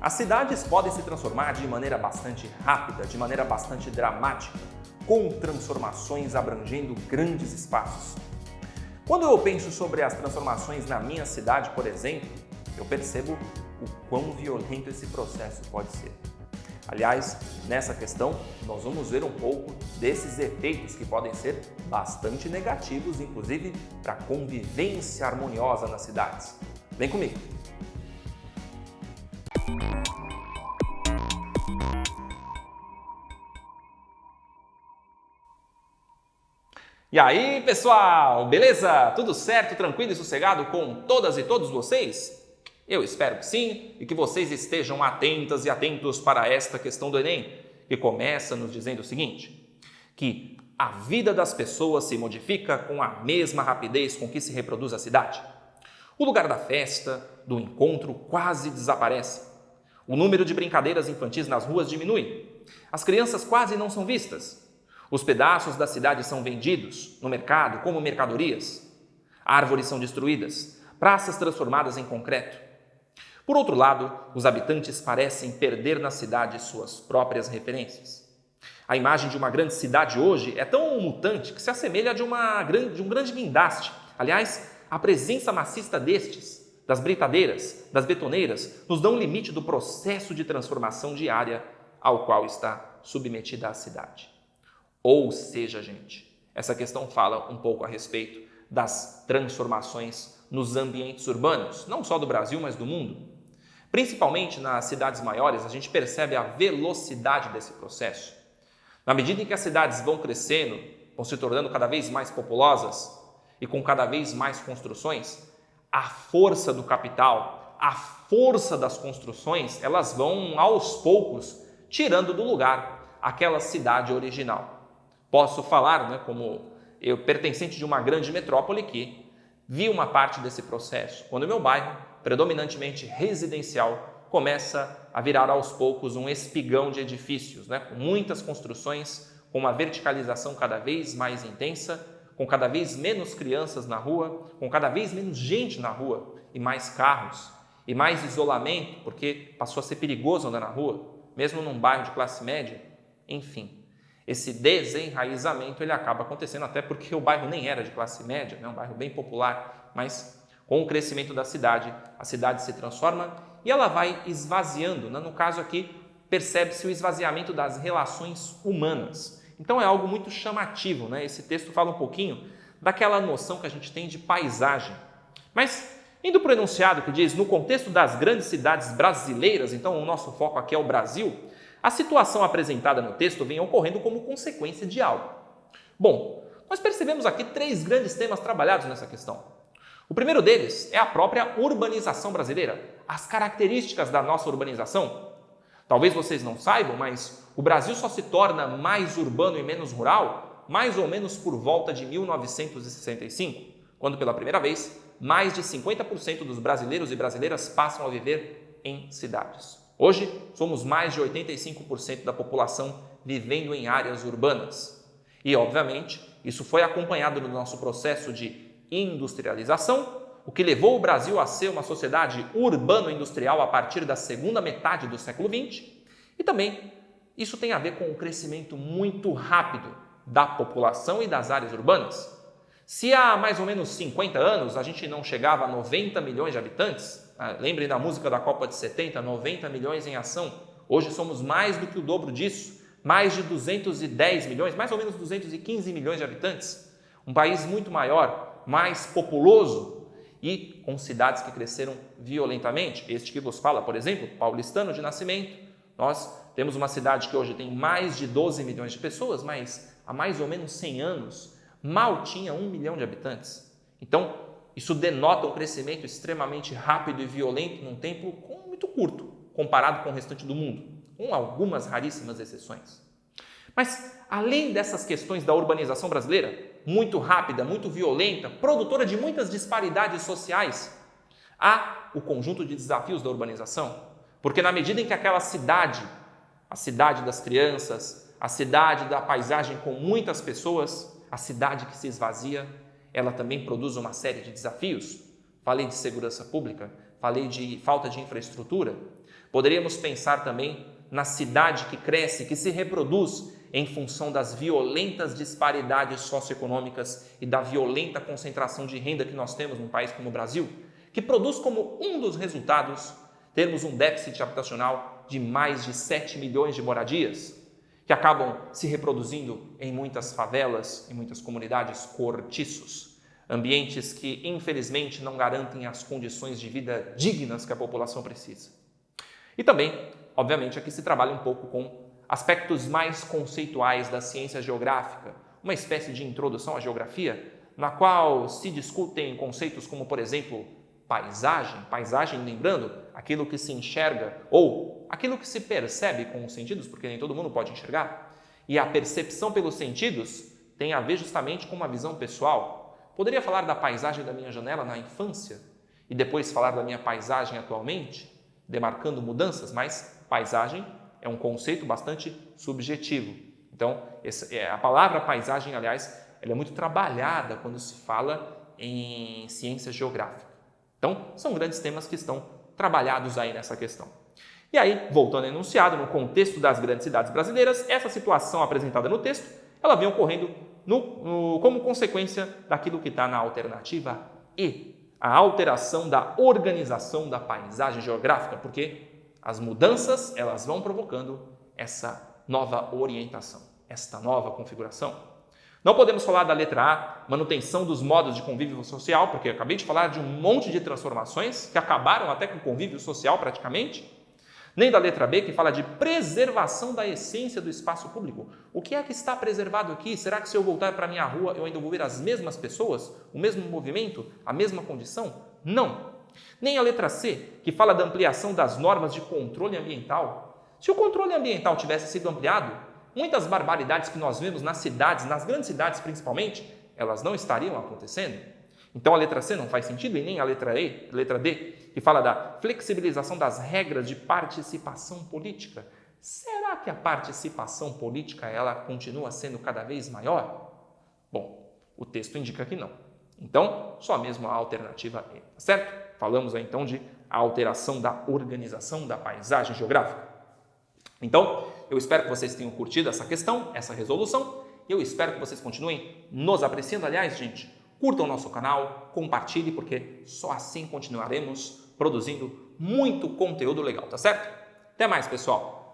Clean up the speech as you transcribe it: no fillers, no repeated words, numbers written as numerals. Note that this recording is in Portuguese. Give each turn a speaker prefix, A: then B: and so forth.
A: As cidades podem se transformar de maneira bastante rápida, de maneira bastante dramática, com transformações abrangendo grandes espaços. Quando eu penso sobre as transformações na minha cidade, por exemplo, eu percebo o quão violento esse processo pode ser. Aliás, nessa questão, nós vamos ver um pouco desses efeitos que podem ser bastante negativos, inclusive para a convivência harmoniosa nas cidades. Vem comigo! E aí, pessoal, beleza? Tudo certo, tranquilo e sossegado com todas e todos vocês? Eu espero que sim e que vocês estejam atentas e atentos para esta questão do Enem, que começa nos dizendo o seguinte, que a vida das pessoas se modifica com a mesma rapidez com que se reproduz a cidade. O lugar da festa, do encontro, quase desaparece. O número de brincadeiras infantis nas ruas diminui. As crianças quase não são vistas. Os pedaços da cidade são vendidos no mercado como mercadorias. Árvores são destruídas, praças transformadas em concreto. Por outro lado, os habitantes parecem perder na cidade suas próprias referências. A imagem de uma grande cidade hoje é tão mutante que se assemelha a de um grande guindaste. Aliás, a presença maciça destes, das britadeiras, das betoneiras, nos dão um limite do processo de transformação diária ao qual está submetida a cidade. Ou seja, gente, essa questão fala um pouco a respeito das transformações nos ambientes urbanos, não só do Brasil, mas do mundo. Principalmente nas cidades maiores, a gente percebe a velocidade desse processo. Na medida em que as cidades vão crescendo, vão se tornando cada vez mais populosas e com cada vez mais construções, a força do capital, a força das construções, elas vão aos poucos tirando do lugar aquela cidade original. Posso falar, como eu pertencente de uma grande metrópole que vi uma parte desse processo, quando o meu bairro, predominantemente residencial, começa a virar aos poucos um espigão de edifícios, com muitas construções, com uma verticalização cada vez mais intensa, com cada vez menos crianças na rua, com cada vez menos gente na rua e mais carros e mais isolamento, porque passou a ser perigoso andar na rua, mesmo num bairro de classe média, enfim. Esse desenraizamento ele acaba acontecendo até porque o bairro nem era de classe média, um bairro bem popular, mas com o crescimento da cidade, a cidade se transforma e ela vai esvaziando. No caso aqui, percebe-se o esvaziamento das relações humanas. Então é algo muito chamativo, Esse texto fala um pouquinho daquela noção que a gente tem de paisagem. Mas, indo para o enunciado que diz, no contexto das grandes cidades brasileiras, então o nosso foco aqui é o Brasil, a situação apresentada no texto vem ocorrendo como consequência de algo. Bom, nós percebemos aqui 3 grandes temas trabalhados nessa questão. O primeiro deles é a própria urbanização brasileira, as características da nossa urbanização. Talvez vocês não saibam, mas o Brasil só se torna mais urbano e menos rural mais ou menos por volta de 1965, quando pela primeira vez mais de 50% dos brasileiros e brasileiras passam a viver em cidades. Hoje, somos mais de 85% da população vivendo em áreas urbanas. E, obviamente, isso foi acompanhado no nosso processo de industrialização, o que levou o Brasil a ser uma sociedade urbano-industrial a partir da segunda metade do século XX. E também, isso tem a ver com o crescimento muito rápido da população e das áreas urbanas. Se há mais ou menos 50 anos a gente não chegava a 90 milhões de habitantes, lembrem da música da Copa de 70, 90 milhões em ação. Hoje somos mais do que o dobro disso, mais de 210 milhões, mais ou menos 215 milhões de habitantes. Um país muito maior, mais populoso e com cidades que cresceram violentamente. Este que vos fala, por exemplo, paulistano de nascimento. Nós temos uma cidade que hoje tem mais de 12 milhões de pessoas, mas há mais ou menos 100 anos mal tinha 1 milhão de habitantes. Então, isso denota um crescimento extremamente rápido e violento num tempo muito curto, comparado com o restante do mundo, com algumas raríssimas exceções. Mas, além dessas questões da urbanização brasileira, muito rápida, muito violenta, produtora de muitas disparidades sociais, há o conjunto de desafios da urbanização. Porque na medida em que aquela cidade, a cidade das crianças, a cidade da paisagem com muitas pessoas, a cidade que se esvazia, ela também produz uma série de desafios. Falei de segurança pública, falei de falta de infraestrutura. Poderíamos pensar também na cidade que cresce, que se reproduz em função das violentas disparidades socioeconômicas e da violenta concentração de renda que nós temos num país como o Brasil, que produz como um dos resultados termos um déficit habitacional de mais de 7 milhões de moradias, que acabam se reproduzindo em muitas favelas, em muitas comunidades cortiços, ambientes que infelizmente não garantem as condições de vida dignas que a população precisa. E também, obviamente, aqui se trabalha um pouco com aspectos mais conceituais da ciência geográfica, uma espécie de introdução à geografia, na qual se discutem conceitos como, por exemplo, paisagem, lembrando, aquilo que se enxerga ou aquilo que se percebe com os sentidos, porque nem todo mundo pode enxergar, e a percepção pelos sentidos tem a ver justamente com uma visão pessoal. Poderia falar da paisagem da minha janela na infância e depois falar da minha paisagem atualmente, demarcando mudanças, mas paisagem é um conceito bastante subjetivo. Então, a palavra paisagem, aliás, ela é muito trabalhada quando se fala em ciência geográfica. Então, são grandes temas que estão trabalhados aí nessa questão. E aí, voltando ao enunciado, no contexto das grandes cidades brasileiras, essa situação apresentada no texto, ela vem ocorrendo como consequência daquilo que está na alternativa E, a alteração da organização da paisagem geográfica, porque as mudanças, elas vão provocando essa nova orientação, esta nova configuração. Não podemos falar da letra A, manutenção dos modos de convívio social, porque eu acabei de falar de um monte de transformações que acabaram até com o convívio social praticamente. Nem da letra B, que fala de preservação da essência do espaço público. O que é que está preservado aqui? Será que se eu voltar para a minha rua eu ainda vou ver as mesmas pessoas, o mesmo movimento, a mesma condição? Não. Nem a letra C, que fala da ampliação das normas de controle ambiental. Se o controle ambiental tivesse sido ampliado, muitas barbaridades que nós vemos nas cidades, nas grandes cidades principalmente, elas não estariam acontecendo. Então a letra C não faz sentido e nem a letra D, que fala da flexibilização das regras de participação política. Será que a participação política ela continua sendo cada vez maior? Bom, o texto indica que não. Então, só mesmo a alternativa E, tá certo? Falamos aí então de alteração da organização da paisagem geográfica. Então, eu espero que vocês tenham curtido essa questão, essa resolução, e eu espero que vocês continuem nos apreciando. Aliás, gente, curtam o nosso canal, compartilhe, porque só assim continuaremos produzindo muito conteúdo legal, tá certo? Até mais, pessoal!